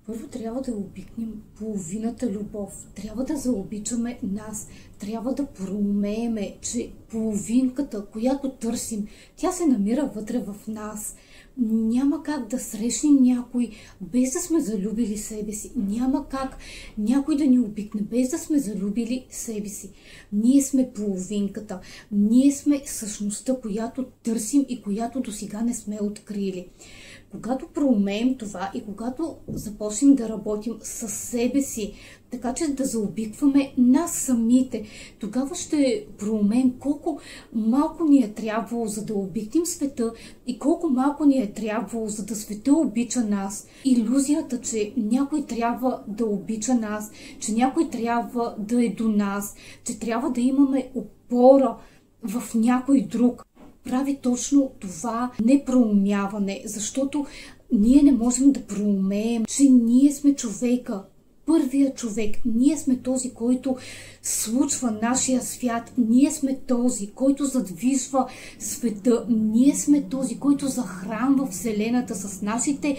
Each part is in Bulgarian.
Първо трябва да обикнем половината любов. Трябва да заобичаме нас. Трябва да проумееме, че половинката, която търсим, тя се намира вътре в нас. Няма как да срещнем някой без да сме залюбили себе си. Няма как някой да ни обикне без да сме залюбили себе си. Ние сме половинката. Ние сме същността, която търсим и която досега не сме открили. Когато проумеем това и когато започнем да работим със себе си, така че да заобикваме нас самите, тогава ще проумеем колко малко ни е трябвало, за да обикнем света и колко малко ни е трябвало, за да света обича нас. Илюзията, че някой трябва да обича нас, че някой трябва да е до нас, че трябва да имаме опора в някой друг, прави точно това непроумяване, защото ние не можем да проумеем, че ние сме човека, първия човек. Ние сме този, който случва нашия свят. Ние сме този, който задвижва света. Ние сме този, който захранва Вселената с нашите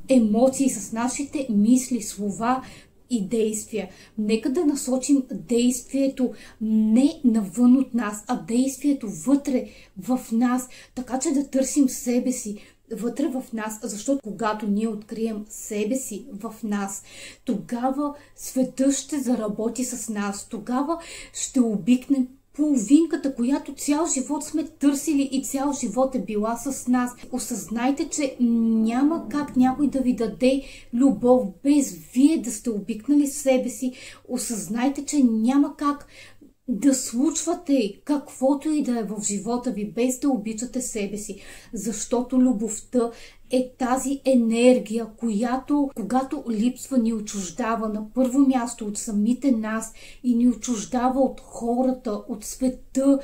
емоции, с нашите мисли, слова и действия. Нека да насочим действието не навън от нас, а действието вътре в нас, така че да търсим себе си вътре в нас, защото когато ние открием себе си в нас, тогава света ще заработи с нас, тогава ще обикнем половинката, която цял живот сме търсили и цял живот е била с нас. Осъзнайте, че няма как някой да ви даде любов без вие да сте обикнали себе си. Осъзнайте, че няма как да случвате каквото и да е в живота ви, без да обичате себе си. Защото любовта е тази енергия, която, когато липсва, ни отчуждава на първо място от самите нас и ни отчуждава от хората, от света.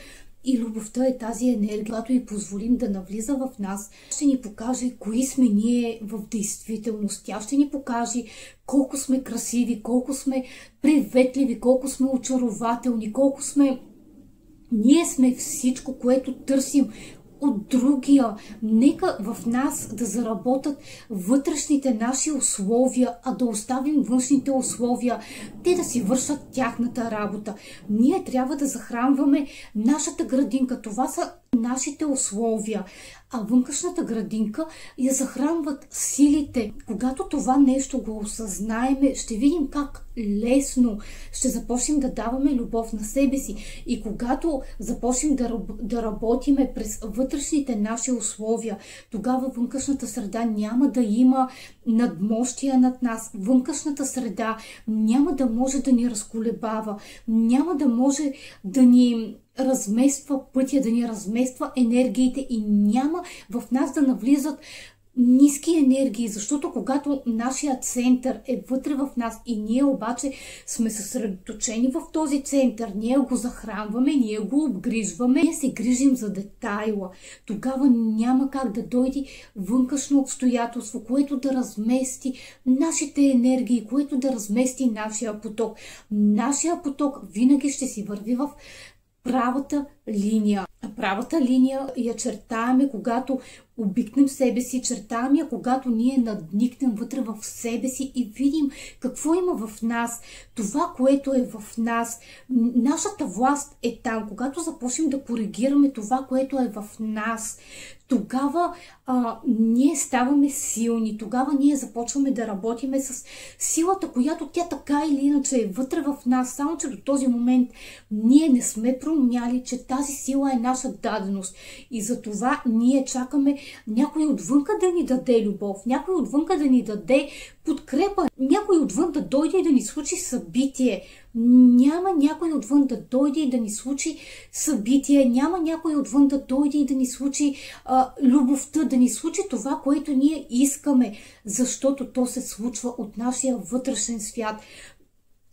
И любовта е тази енергия, която и позволим да навлиза в нас, ще ни покаже кои сме ние в действителност. Тя ще ни покаже колко сме красиви, колко сме приветливи, колко сме очарователни, колко сме... Ние сме всичко, което търсим от другия. Нека в нас да заработят вътрешните наши условия, а да оставим външните условия, те да си вършат тяхната работа. Ние трябва да захранваме нашата градинка. Това са нашите условия, а вънкашната градинка я захранват силите. Когато това нещо го осъзнаеме, ще видим как лесно ще започнем да даваме любов на себе си. И когато започнем да работиме през вътрешните наши условия, тогава вънкашната среда няма да има надмощия над нас. Вънкашната среда няма да може да ни разколебава, няма да може да ни размества пътя, да ни размества енергиите и няма в нас да навлизат ниски енергии, защото когато нашия център е вътре в нас и ние обаче сме съсредоточени в този център, ние го захранваме, ние го обгрижваме, ние се грижим за детайла, тогава няма как да дойде вънкашно обстоятелство, което да размести нашите енергии, което да размести нашия поток. Нашия поток винаги ще си върви в правата линия. Правата линия я чертаеме, когато обикнем себе си, чертаем я, когато ние надникнем вътре в себе си и видим какво има в нас. Това, което е в нас. Нашата власт е там. Когато започнем да коригираме това, което е в нас, тогава ние ставаме силни. Тогава ние започваме да работиме с силата, която тя така или иначе е вътре в нас. Само че до този момент ние не сме проумяли, че тази сила е наша даденост. И затова ние чакаме някой отвънка да ни даде любов, някой отвънка да ни даде подкрепа, някой отвън да дойде и да ни случи събитие. Няма някой отвън да дойде и да ни случи събитие, няма някой отвън да дойде и да ни случи любовта, да ни случи това, което ние искаме, защото то се случва от нашия вътрешен свят.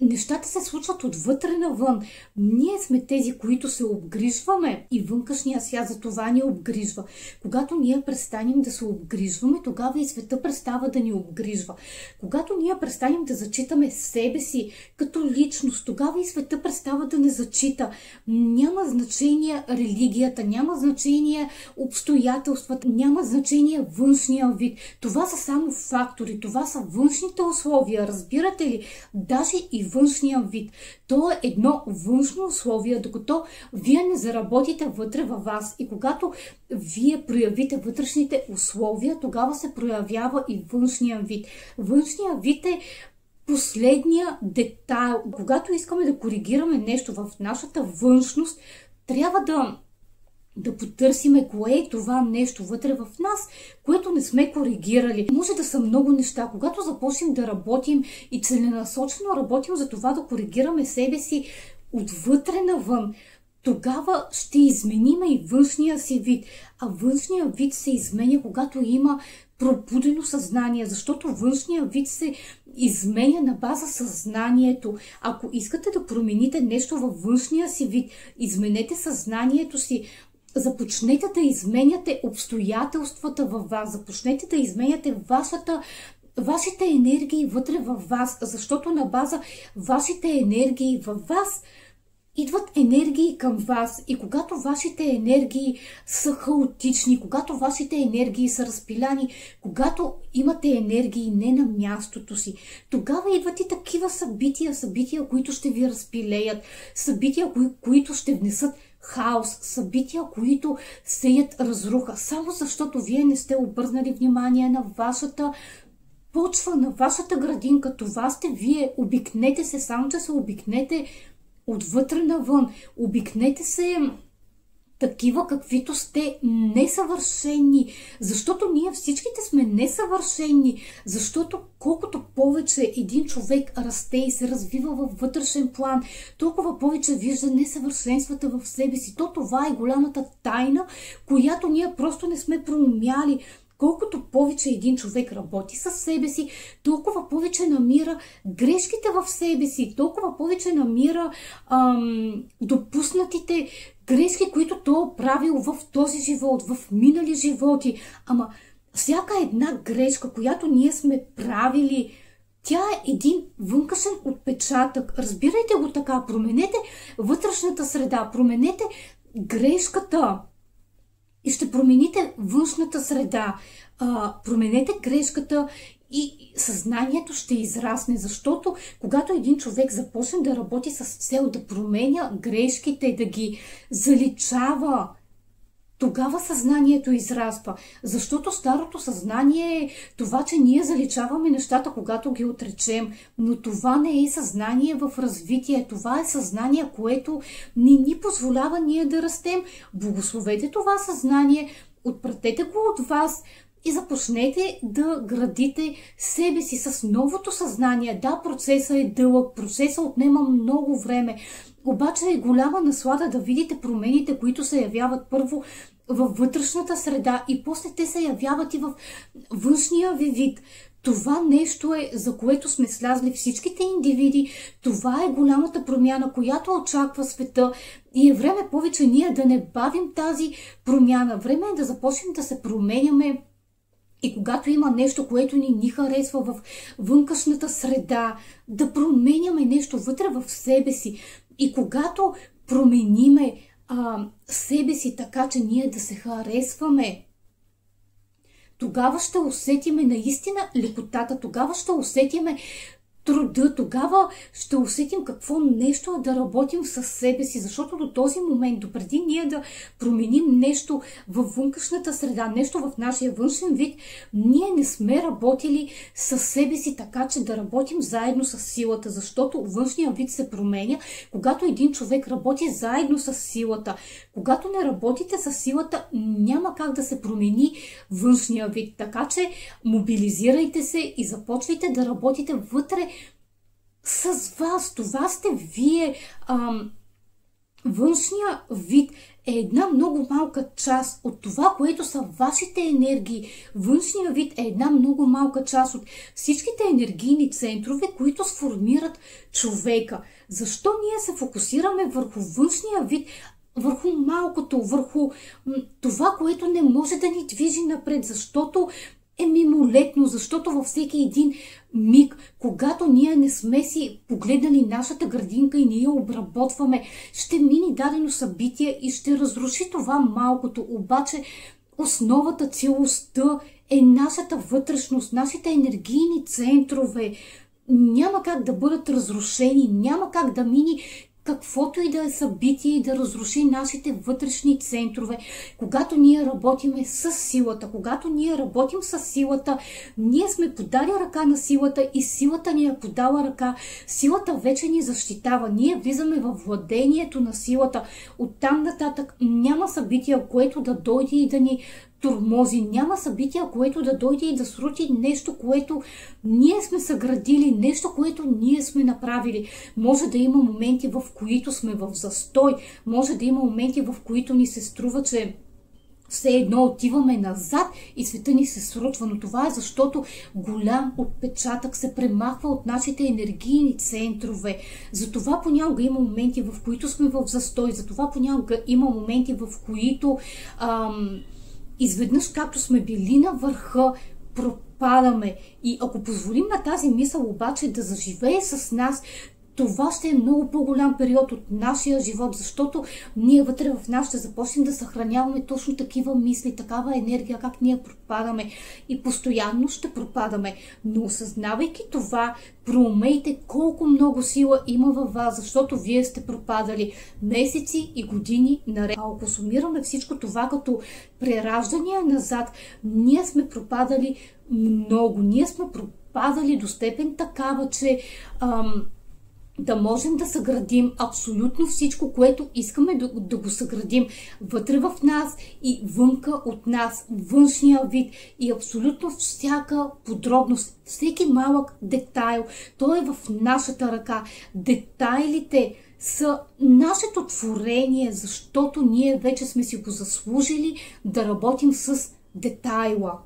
нещата се случват отвътре навън. Ние сме тези, които се обгрижваме и вънкашния свят за това ни обгрижва. Когато ние престанем да се обгрижваме, тогава и света престава да ни обгрижва. Когато ние престанем да зачитаме себе си като личност, тогава и света престава да не зачита. Няма значение религията, няма значение обстоятелствата, няма значение външния вид. Това са само фактори, това са външните условия, разбирате ли? Даже и външния вид. То е едно външно условие, докато вие не заработите вътре във вас. И когато вие проявите вътрешните условия, тогава се проявява и външния вид. Външния вид е последния детайл. Когато искаме да коригираме нещо в нашата външност, трябва да потърсиме кое е това нещо вътре в нас, което не сме коригирали. Може да са много неща. Когато започнем да работим и целенасочено работим за това да коригираме себе си отвътре навън, тогава ще измениме и външния си вид. А външния вид се изменя, когато има пробудено съзнание, защото външния вид се изменя на база съзнанието. Ако искате да промените нещо във външния си вид, изменете съзнанието си. Започнете да изменяте обстоятелствата във вас, започнете да изменяте вашите енергии вътре във вас, защото на база вашите енергии във вас идват енергии към вас. И когато вашите енергии са хаотични, когато вашите енергии са разпиляни, когато имате енергии не на мястото си, тогава идват и такива събития, които ще ви разпилеят, събития, които ще внесат хаос, събития, които сеят разруха, само защото вие не сте обърнали внимание на вашата почва, на вашата градинка. Това сте вие. Обикнете се, само че се обикнете отвътре навън. Обикнете се такива, каквито сте, несъвършени. Защото ние всичките сме несъвършени. Защото колкото повече един човек расте и се развива във вътрешен план, толкова повече вижда несъвършенствата в себе си. То това е голямата тайна, която ние просто не сме проумяли. Колкото повече един човек работи със себе си, толкова повече намира грешките в себе си, толкова повече намира допуснатите грешки, които той е правил в този живот, в минали животи. Ама всяка една грешка, която ние сме правили, тя е един вънкашен отпечатък. Разбирайте го така. Променете вътрешната среда, променете грешката и ще промените външната среда. Променете грешката и съзнанието ще израсне, защото когато един човек започне да работи с цел да променя грешките, да ги заличава, тогава съзнанието израства. Защото старото съзнание е това, че ние заличаваме нещата, когато ги отречем. Но това не е съзнание в развитие. Това е съзнание, което не ни позволява ние да растем. Благословете това съзнание, отпратете го от вас и започнете да градите себе си с новото съзнание. Да, процесът е дълъг, процесът отнема много време, обаче е голяма наслада да видите промените, които се явяват първо във вътрешната среда и после те се явяват и в външния ви вид. Това нещо е, за което сме слязли всичките индивиди. Това е голямата промяна, която очаква света. И е време повече ние да не бавим тази промяна. Време е да започнем да се променяме. И когато има нещо, което ни харесва в вънкашната среда, да променяме нещо вътре в себе си. И когато промениме себе си така, че ние да се харесваме, тогава ще усетиме наистина лекотата, тогава ще усетиме труда, тогава ще усетим какво нещо е да работим със себе си, защото до този момент, допреди ние да променим нещо във вънкашната среда, нещо в нашия външен вид, ние не сме работили със себе си така, че да работим заедно с силата, защото външния вид се променя, когато един човек работи заедно с силата. Когато не работите с силата, няма как да се промени външния вид, така че мобилизирайте се и започвайте да работите вътре с вас. Това сте вие. Външния вид е една много малка част от това, което са вашите енергии. Външния вид е една много малка част от всичките енергийни центрове, които сформират човека. Защо ние се фокусираме върху външния вид, върху малкото, върху това, което не може да ни движи напред, защото е мимолетно, защото във всеки един миг, когато ние не сме си погледнали нашата градинка и ние обработваме, ще мине дадено събитие и ще разруши това малкото. Обаче основата, целостта е нашата вътрешност, нашите енергийни центрове. Няма как да бъдат разрушени, няма как да мини каквото и да е събитие и да разруши нашите вътрешни центрове. Когато ние работиме с силата, ние сме подали ръка на силата и силата ни е подала ръка. Силата вече ни защитава. Ние влизаме във владението на силата. Оттам нататък няма събитие, което да дойде и да ни тормози. Няма събития, което да дойде и да срути нещо, което ние сме съградили, нещо, което ние сме направили. Може да има моменти, в които сме в застой. Може да има моменти, в които ни се струва, че все едно отиваме назад и света ни се срутва, но това е защото голям отпечатък се премахва от нашите енергийни центрове. Затова понякога има моменти, в които сме в застой, затова понякога има моменти, в които изведнъж, както сме били на върха, пропадаме. И ако позволим на тази мисъл обаче да заживее с нас, това ще е много по-голям период от нашия живот, защото ние вътре в нас ще започнем да съхраняваме точно такива мисли, такава енергия, как ние пропадаме и постоянно ще пропадаме. Но осъзнавайки това, проумейте колко много сила има във вас, защото вие сте пропадали месеци и години наред. А ако сумираме всичко това като прераждания назад, ние сме пропадали много. Ние сме пропадали до степен такава, че да можем да съградим абсолютно всичко, което искаме да го съградим вътре в нас и вънка от нас, външния вид и абсолютно всяка подробност, всеки малък детайл, той е в нашата ръка. Детайлите са нашето творение, защото ние вече сме си го заслужили да работим с детайла.